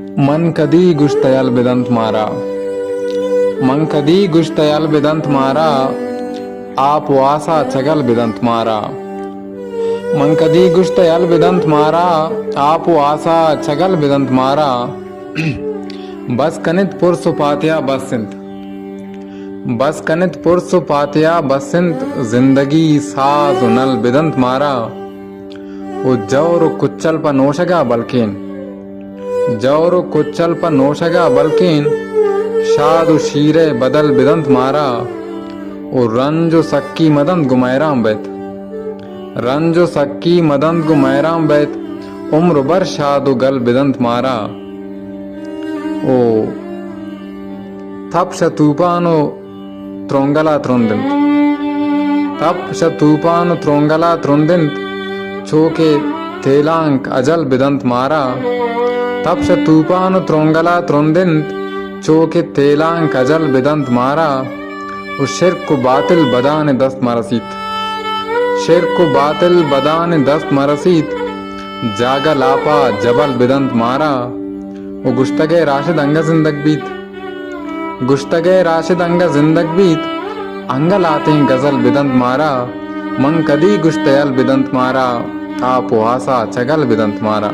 मन कदी गुश्तयल बिदंत मारा, मन कदी गुश्तयल बिदंत मारा, आप वासा चगल बिदंत मारा। मन कदी गुश्तयल बिदंत मारा, आप वासा चगल बिदंत मारा। बस कनित पुरसु पातिया बसिंत, बस कनित पुरसु पातिया बसिंत, जिंदगी साज नल बिदंत मारा। वो जौर कुच्चल पर नोशगा बल्किन, जौर कुच्चल पर नोशगा बल्किन, शादु शीरे बदल बिदंत मारा। वो रंजो सक्की मदंत गुमैराम बैत, रंजो सक्की मदंत गुमैराम बैत, उम्र बर शादु गल बिदंत मारा। ओ तप शतूपानो त्रोंगला त्रोंदिंत, तप शतूपानो त्रोंगला त्रोंदिंत, चोके तेलांक अजल बिदंत मारा। तप शतूपानो त्रोंगला त्रोंदिंत, चोके तेलांक अजल बिदंत मारा। उस शिर्क को बातिल बदान दस्त मरसीत, शिर्क को बातिल बदान दस्त मरसीत, जागा लापा जबल बिदंत मारा। वो गुश्तगे राशिद अंगा जिंदग बीत, गुश्तगे राशिद अंगा जिंदग बीत, अंगल आते हैं गजल बिदंत मारा। मन कदी गुश्तयल बिदंत मारा, आप वासा चगल बिदंत मारा।